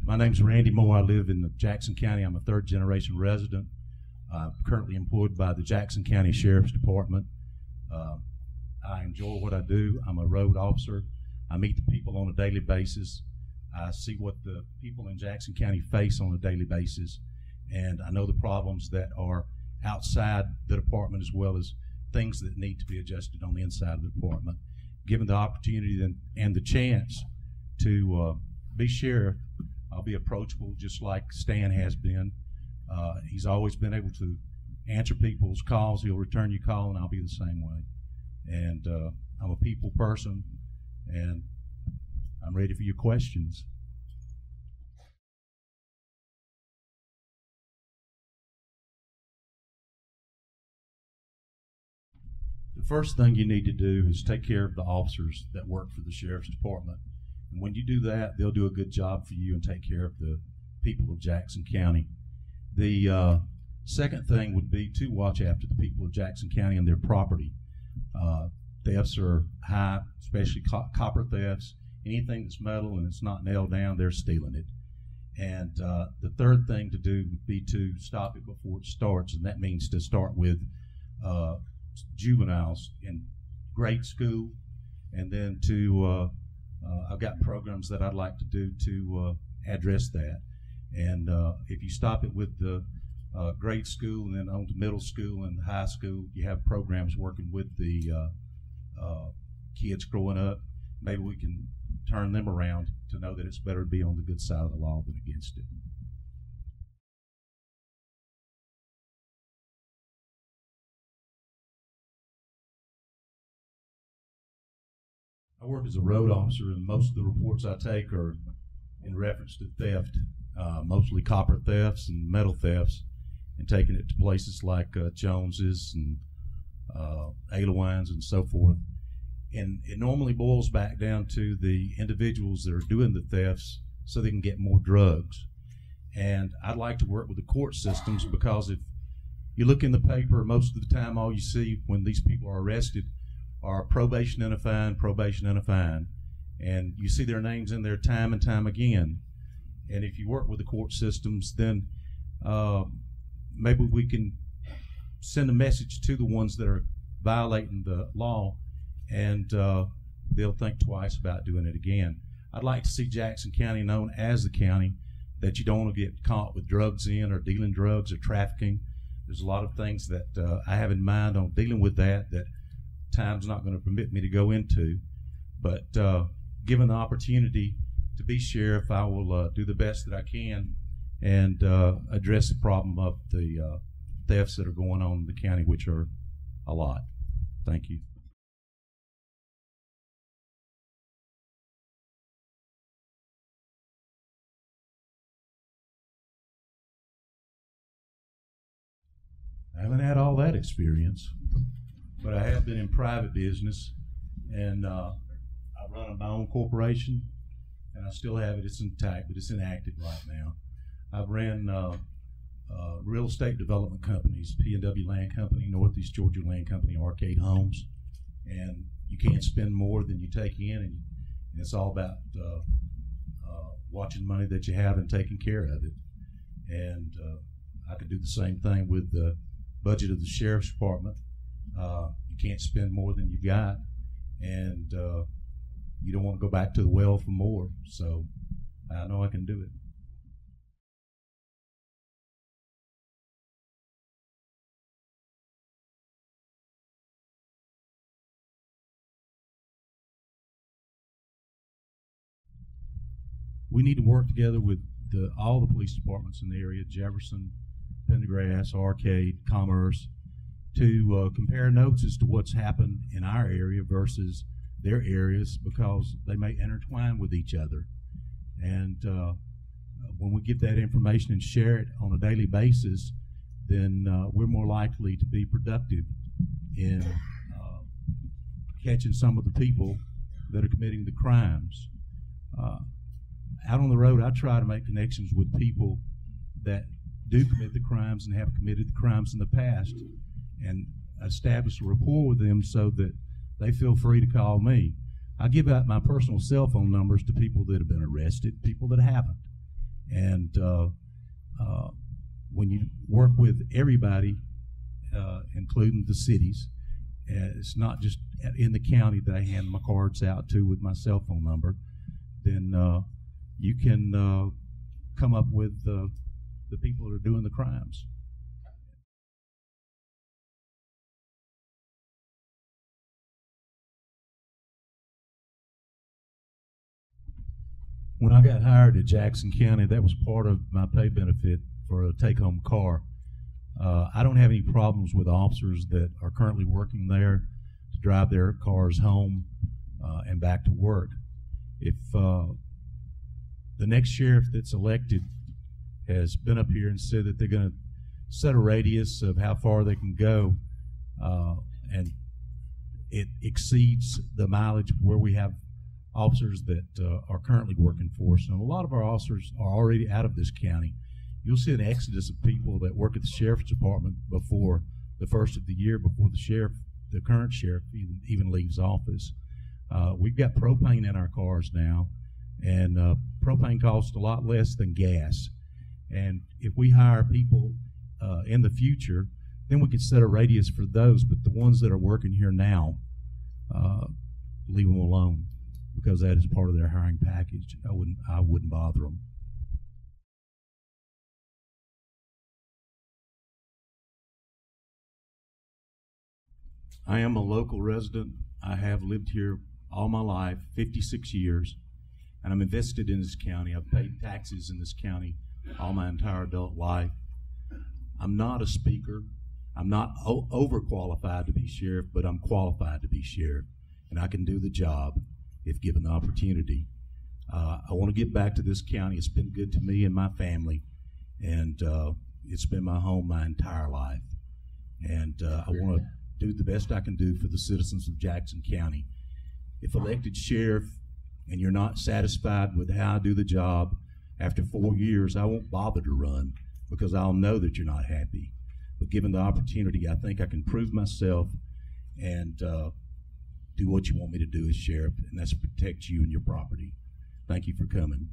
My name's Randy Moore. I live in Jackson County. I'm a third-generation resident. I'm currently employed by the Jackson County Sheriff's Department. I enjoy what I do. I'm a road officer. I meet the people on a daily basis. I see what the people in Jackson County face on a daily basis, and I know the problems that are outside the department as well as things that need to be adjusted on the inside of the department. Given the opportunity and the chance to be sheriff, I'll be approachable just like Stan has been. He's always been able to answer people's calls. He'll return your call, and I'll be the same way. And I'm a people person, and I'm ready for your questions. The first thing you need to do is take care of the officers that work for the Sheriff's Department. And when you do that, they'll do a good job for you and take care of the people of Jackson County. The second thing would be to watch after the people of Jackson County and their property. Thefts are high, especially copper thefts. Anything that's metal and it's not nailed down, they're stealing it. And the third thing to do would be to stop it before it starts, and that means to start with juveniles in grade school, and then to I've got programs that I'd like to do to address that. And if you stop it with the grade school and then on to middle school and high school, you have programs working with the kids growing up. Maybe we can turn them around to know that it's better to be on the good side of the law than against it. I work as a road officer, and most of the reports I take are in reference to theft, mostly copper thefts and metal thefts, and taking it to places like Jones's and Alewine's and so forth. And it normally boils back down to the individuals that are doing the thefts so they can get more drugs. And I'd like to work with the court systems, because if you look in the paper, most of the time all you see when these people are arrested are probation and a fine, probation and a fine. And you see their names in there time and time again. And if you work with the court systems, then maybe we can send a message to the ones that are violating the law, and they'll think twice about doing it again. I'd like to see Jackson County known as the county that you don't want to get caught with drugs in, or dealing drugs, or trafficking. There's a lot of things that I have in mind on dealing with that time's not going to permit me to go into. But given the opportunity to be sheriff, I will do the best that I can and address the problem of the thefts that are going on in the county, which are a lot. Thank you. I haven't had all that experience, but I have been in private business, and I run my own corporation, and I still have it. It's intact, but it's inactive right now. I've ran real estate development companies, P&W Land Company, Northeast Georgia Land Company, Arcade Homes, and you can't spend more than you take in, and it's all about watching money that you have and taking care of it. And I could do the same thing with the budget of the Sheriff's Department. You can't spend more than you got, and you don't want to go back to the well for more. So I know I can do it. We need to work together with all the police departments in the area, Jefferson, Pendergrass, Arcade, Commerce, to compare notes as to what's happened in our area versus their areas, because they may intertwine with each other. And when we get that information and share it on a daily basis, then we're more likely to be productive in catching some of the people that are committing the crimes. Out on the road, I try to make connections with people that do commit the crimes and have committed the crimes in the past, and establish a rapport with them so that they feel free to call me. I give out my personal cell phone numbers to people that have been arrested, people that haven't. And when you work with everybody, including the cities, it's not just in the county that I hand my cards out to with my cell phone number, then you can come up with the people that are doing the crimes. When I got hired at Jackson County, that was part of my pay benefit for a take-home car. I don't have any problems with officers that are currently working there to drive their cars home and back to work. If the next sheriff that's elected has been up here and said that they're going to set a radius of how far they can go, and it exceeds the mileage where we have officers that are currently working for us, and a lot of our officers are already out of this county. You'll see an exodus of people that work at the sheriff's department before the first of the year, before the current sheriff even leaves office. We've got propane in our cars now, and propane costs a lot less than gas. And if we hire people in the future, then we could set a radius for those. But the ones that are working here now, leave them alone, because that is part of their hiring package. I wouldn't bother them. I am a local resident. I have lived here all my life, 56 years, and I'm invested in this county. I've paid taxes in this county all my entire adult life. I'm not a speaker. I'm not overqualified to be sheriff, but I'm qualified to be sheriff, and I can do the job if given the opportunity. I want to get back to this county. It's been good to me and my family, and it's been my home my entire life. And I want to do the best I can do for the citizens of Jackson County. If elected sheriff and you're not satisfied with how I do the job, after 4 years, I won't bother to run, because I'll know that you're not happy. But given the opportunity, I think I can prove myself and do what you want me to do as sheriff, and that's protect you and your property. Thank you for coming.